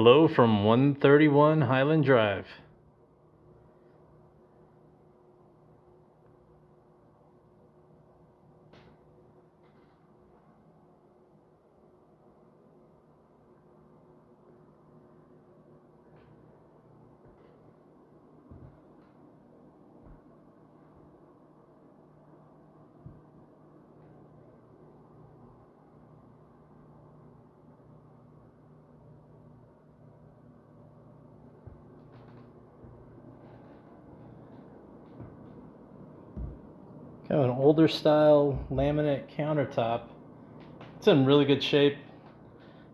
Hello from 131 Highland Drive. Kind of an older style laminate countertop. It's in really good shape.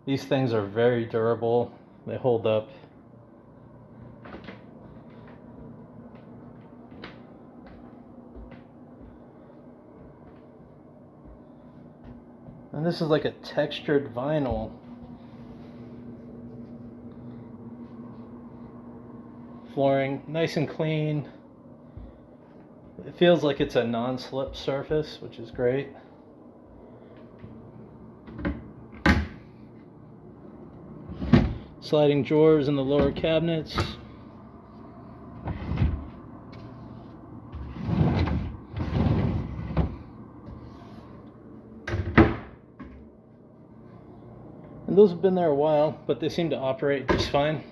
These things are very durable. They hold up. And this is like a textured vinyl. Flooring, nice and clean. It feels like it's a non-slip surface, which is great. Sliding drawers in the lower cabinets. And those have been there a while, but they seem to operate just fine.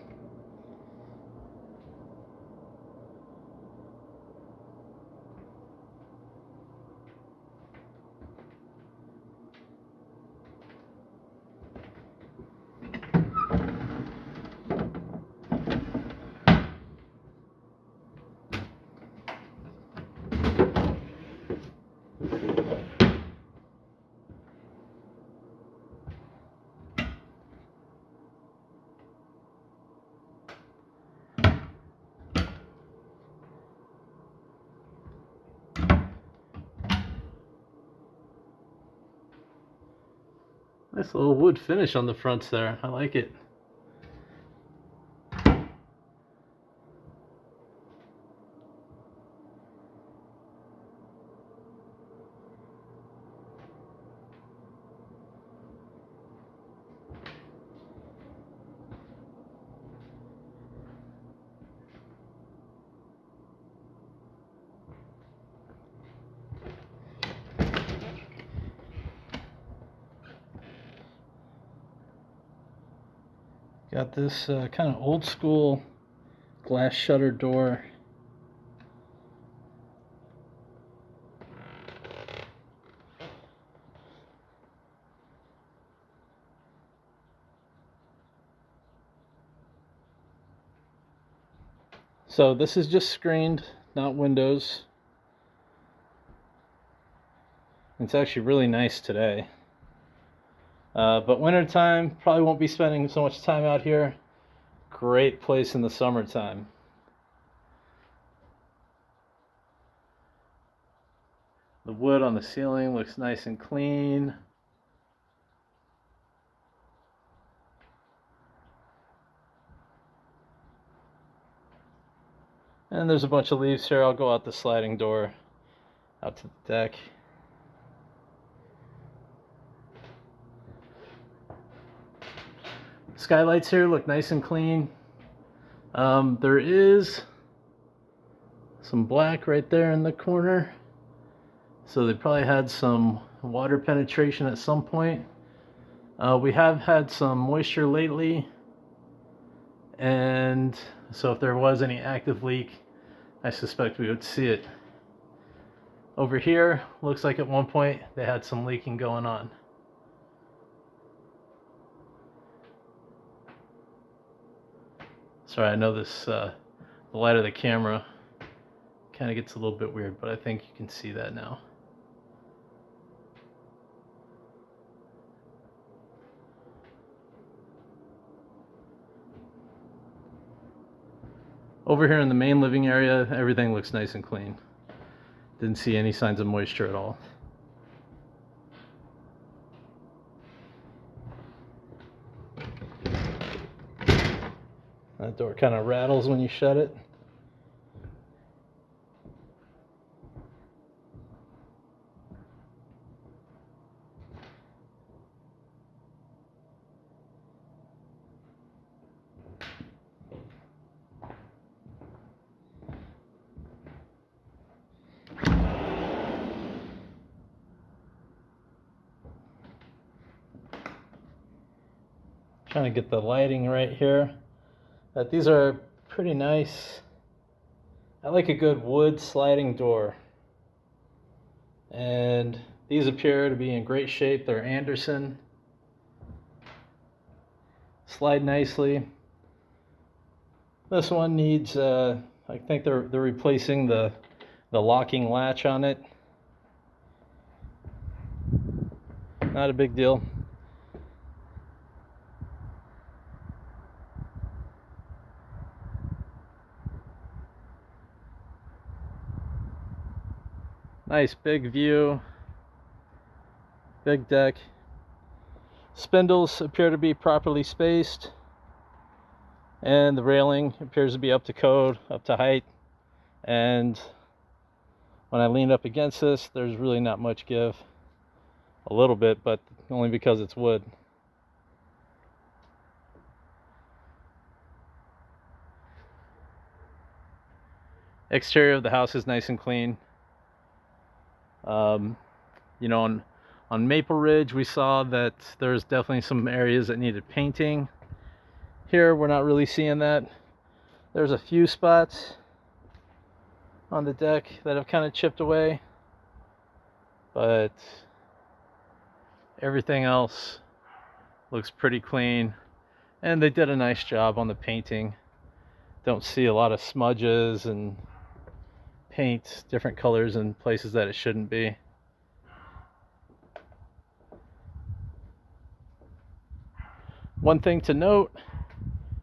Nice little wood finish on the fronts there. I like it. Got this kind of old school glass shutter door. So this is just screened, not windows. It's actually really nice today. But wintertime, probably won't be spending so much time out here. Great place in the summertime. The wood on the ceiling looks nice and clean. And there's a bunch of leaves here. I'll go out the sliding door out to the deck. Skylights here look nice and clean. There is some black right there in the corner. So they probably had some water penetration at some point. We have had some moisture lately. And so if there was any active leak, I suspect we would see it. Over here, looks like at one point they had some leaking going on. Sorry, I know this, the light of the camera kind of gets a little bit weird, but I think you can see that now. Over here in the main living area, everything looks nice and clean. Didn't see any signs of moisture at all. That door kind of rattles when you shut it. Trying to get the lighting right here. But these are pretty nice. I like a good wood sliding door. And these appear to be in great shape. They're Anderson. Slide nicely. This one needs, I think they're replacing the locking latch on it. Not a big deal. Nice big view, big deck. Spindles appear to be properly spaced, and the railing appears to be up to code, up to height. And when I lean up against this, there's really not much give. A little bit, but only because it's wood. Exterior of the house is nice and clean. You know, on Maple Ridge, we saw that there's definitely some areas that needed painting. Here, we're not really seeing that. There's a few spots on the deck that have kind of chipped away, but everything else looks pretty clean, and they did a nice job on the painting. Don't see a lot of smudges and paint different colors in places that it shouldn't be. One thing to note,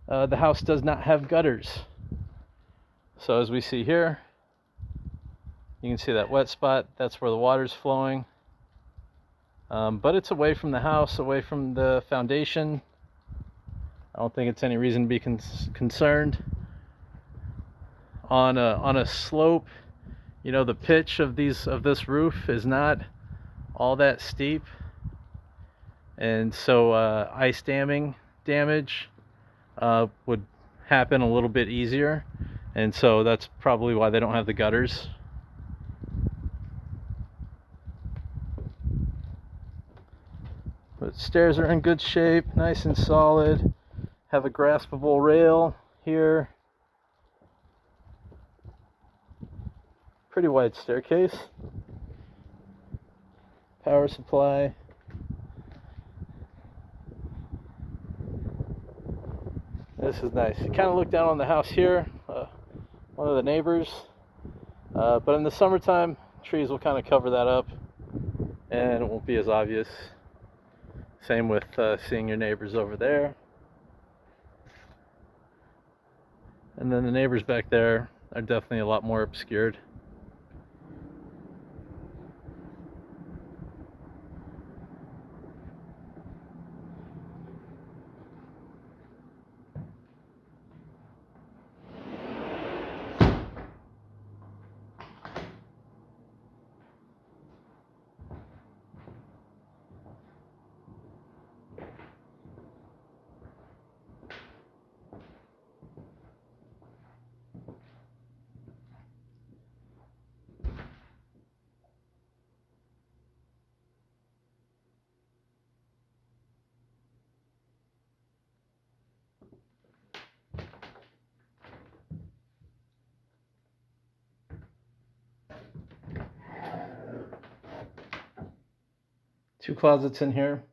the house does not have gutters. So as we see here, you can see that wet spot. That's where the water's flowing. But it's away from the house, away from the foundation. I don't think it's any reason to be concerned. On a slope, you know, the pitch of this roof is not all that steep, and so ice damming damage would happen a little bit easier, and so that's probably why they don't have the gutters. But stairs are in good shape, nice and solid. Have a graspable rail here. Pretty wide staircase. Power supply. This is nice. You kind of look down on the house here, one of the neighbors. But in the summertime, trees will kind of cover that up, and it won't be as obvious. Same with seeing your neighbors over there. And then the neighbors back there are definitely a lot more obscured. Two closets in here.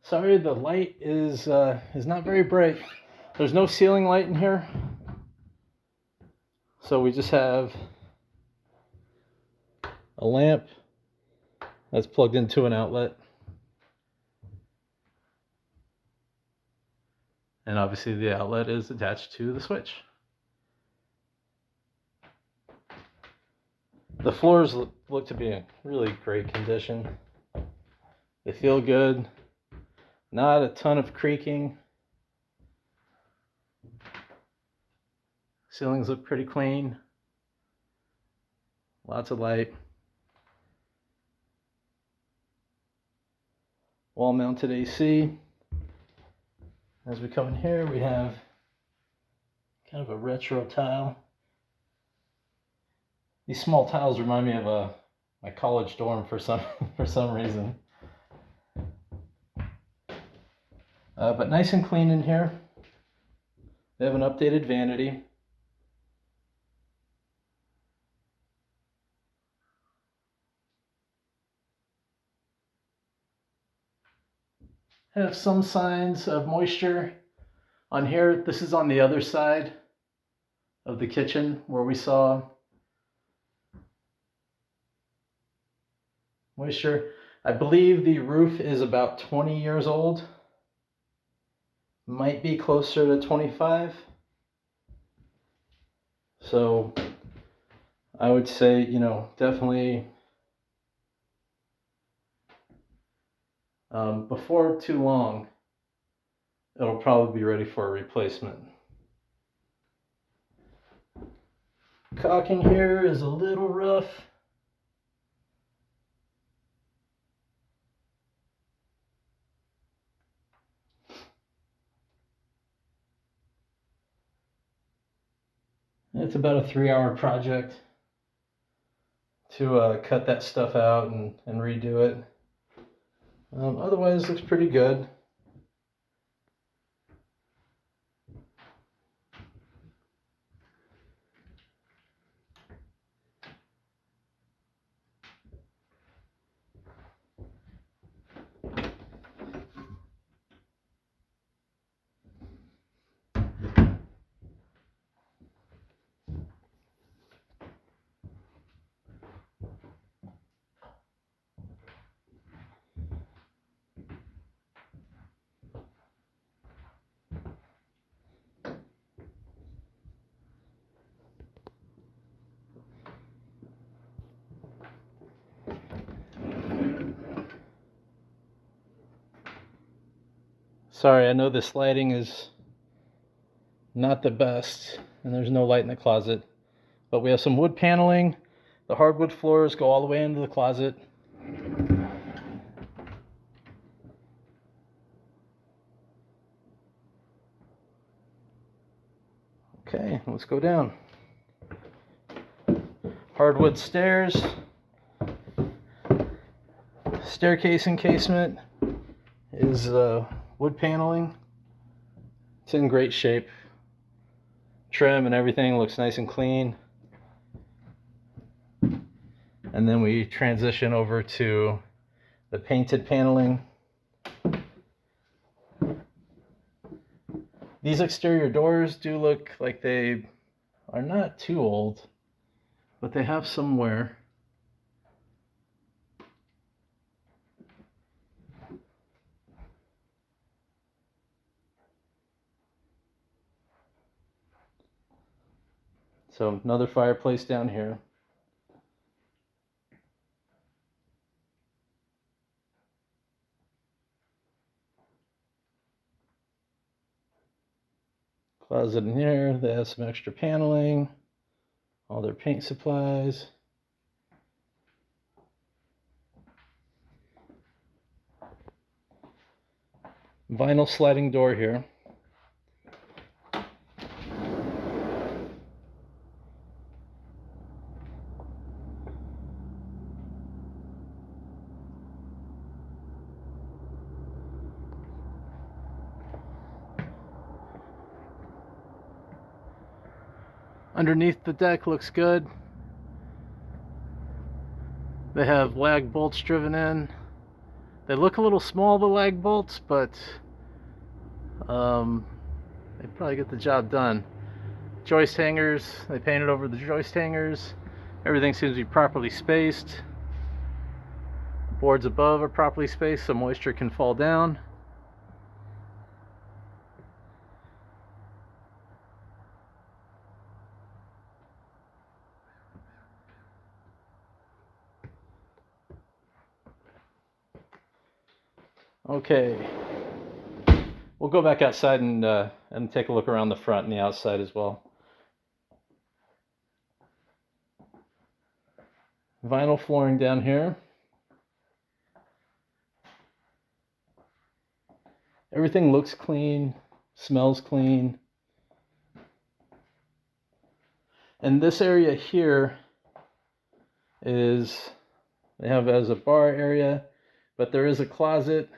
Sorry, the light is not very bright. There's no ceiling light in here, so we just have a lamp that's plugged into an outlet, and obviously the outlet is attached to the switch. The floors look to be in really great condition. They feel good. Not a ton of creaking. Ceilings look pretty clean. Lots of light. Wall mounted AC. As we come in here, we have kind of a retro tile. These small tiles remind me of my college dorm for some reason. But nice and clean in here. They have an updated vanity. Have some signs of moisture on here. This is on the other side of the kitchen where we saw moisture. I believe the roof is about 20 years old. Might be closer to 25. So I would say, you know, definitely before too long, it'll probably be ready for a replacement. Caulking here is a little rough. It's about a 3-hour project to cut that stuff out and redo it. Otherwise, looks pretty good. Sorry, I know this lighting is not the best, and there's no light in the closet, but we have some wood paneling. The hardwood floors go all the way into the closet. Okay, let's go down. Hardwood stairs, staircase encasement is wood paneling. It's in great shape. Trim and everything looks nice and clean. And then we transition over to the painted paneling. These exterior doors do look like they are not too old, but they have some wear. So another fireplace down here. Closet in here. They have some extra paneling. All their paint supplies. Vinyl sliding door here. Underneath the deck looks good. They have lag bolts driven in. They look a little small, the lag bolts, but they probably get the job done. Joist hangers, they painted over the joist hangers. Everything seems to be properly spaced. Boards above are properly spaced so moisture can fall down. Okay, we'll go back outside and take a look around the front and the outside as well. Vinyl flooring down here. Everything looks clean, smells clean. And this area here is, they have as a bar area, but there is a closet.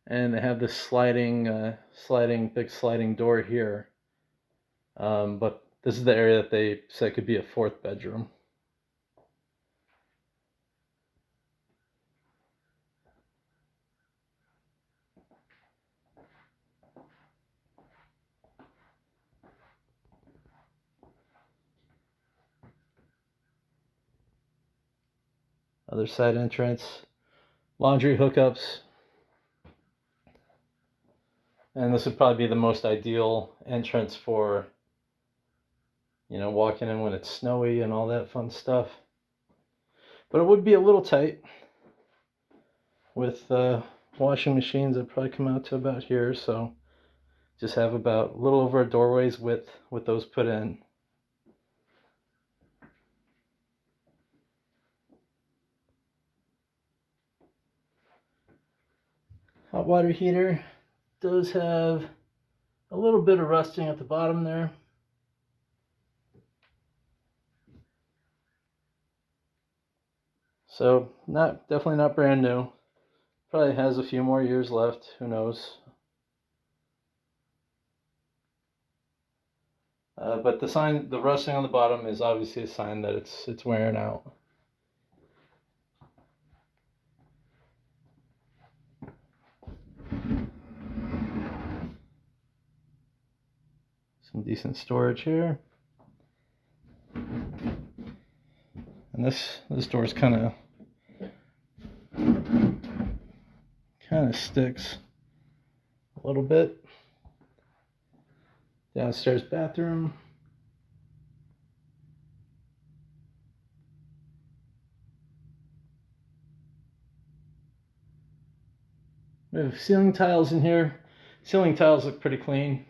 and they have this big sliding door here. But this is the area that they said could be a 4th bedroom. Other side entrance, laundry hookups. And this would probably be the most ideal entrance for, walking in when it's snowy and all that fun stuff. But it would be a little tight with washing machines that probably come out to about here. So just have about a little over a doorway's width with those put in. Hot water heater does have a little bit of rusting at the bottom there. So definitely not brand new. Probably has a few more years left, who knows. But the rusting on the bottom is obviously a sign that it's wearing out. Some decent storage here. And this door is kind of sticks a little bit. Downstairs bathroom. We have ceiling tiles in here. Ceiling tiles look pretty clean.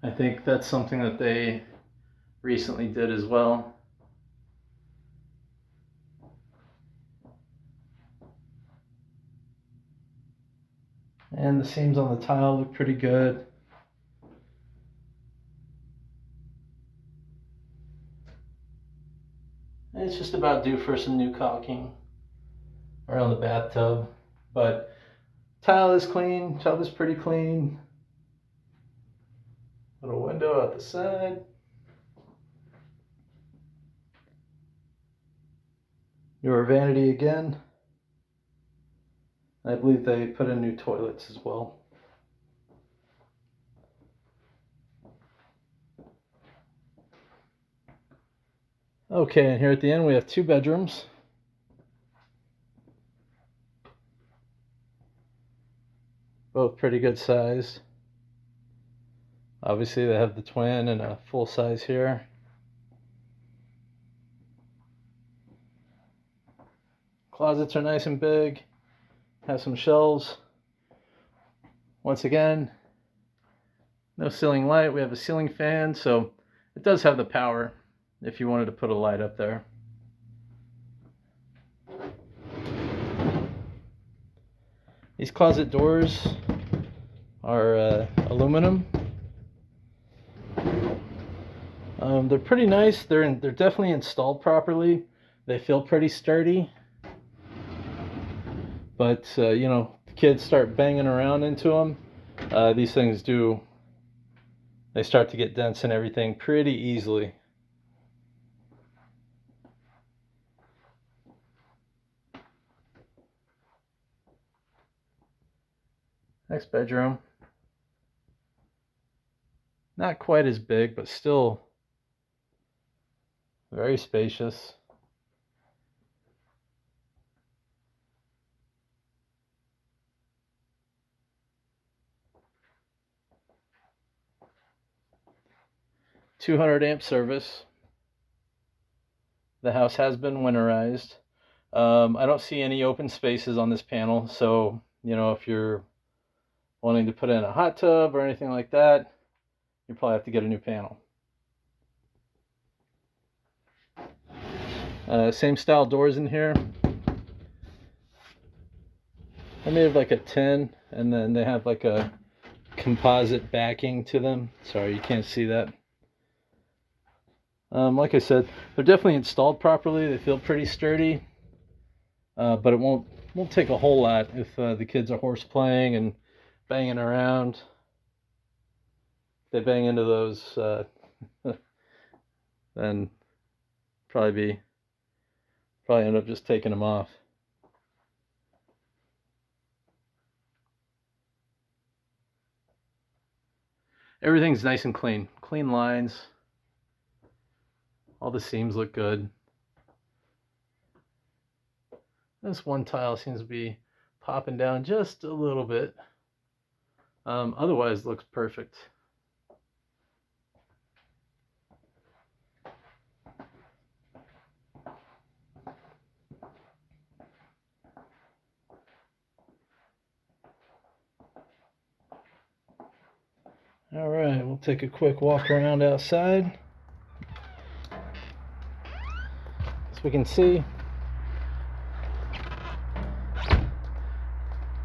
I think that's something that they recently did as well. And the seams on the tile look pretty good. And it's just about due for some new caulking around the bathtub. But tile is clean, tub is pretty clean. Little window out the side. Newer vanity again. I believe they put in new toilets as well. Okay, and here at the end we have 2 bedrooms. Both pretty good size. Obviously they have the twin and a full size here. Closets are nice and big. Have some shelves. Once again, no ceiling light. We have a ceiling fan, so it does have the power if you wanted to put a light up there. These closet doors are aluminum. They're pretty nice. They're definitely installed properly. They feel pretty sturdy. But the kids start banging around into them. These things they start to get dents and everything pretty easily. Next bedroom. Not quite as big, but still very spacious. .200 amp service. The house has been winterized. I don't see any open spaces on this panel, so if you're wanting to put in a hot tub or anything like that, you probably have to get a new panel. Same style doors in here. They're made of like a tin, and then they have like a composite backing to them. Sorry, you can't see that. Like I said, they're definitely installed properly. They feel pretty sturdy, but it won't Won't take a whole lot if the kids are horse playing and banging around. If they bang into those, then probably end up just taking them off. Everything's nice and clean. Clean lines. All the seams look good. This one tile seems to be popping down just a little bit. Otherwise, looks perfect. All right, we'll take a quick walk around outside. As we can see,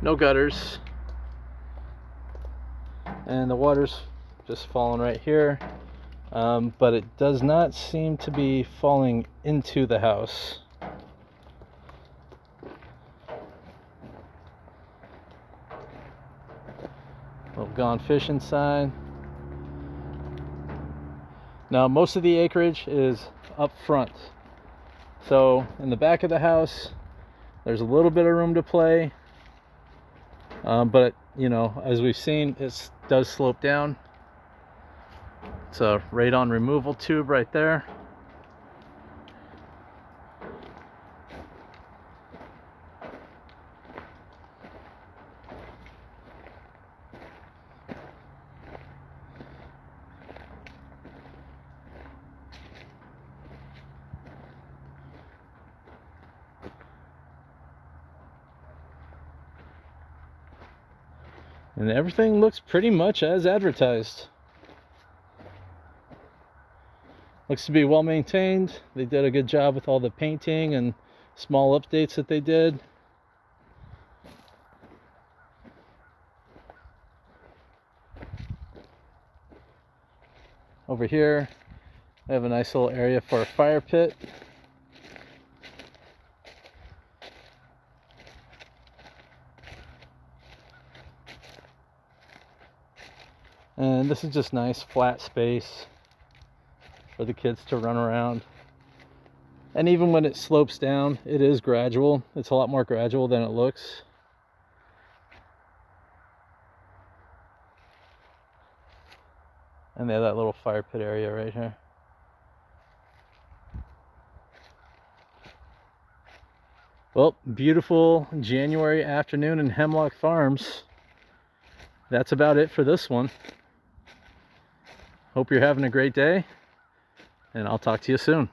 no gutters, and the water's just falling right here, but it does not seem to be falling into the house. Little gone fishing sign. Now most of the acreage is up front, so in the back of the house there's a little bit of room to play, but you know, as we've seen, it does slope down. It's a radon removal tube right there. And everything looks pretty much as advertised. Looks to be well maintained. They did a good job with all the painting and small updates that they did. Over here, I have a nice little area for a fire pit. And this is just nice flat space for the kids to run around. And even when it slopes down, it is gradual. It's a lot more gradual than it looks. And they have that little fire pit area right here. Well, beautiful January afternoon in Hemlock Farms. That's about it for this one. Hope you're having a great day, and I'll talk to you soon.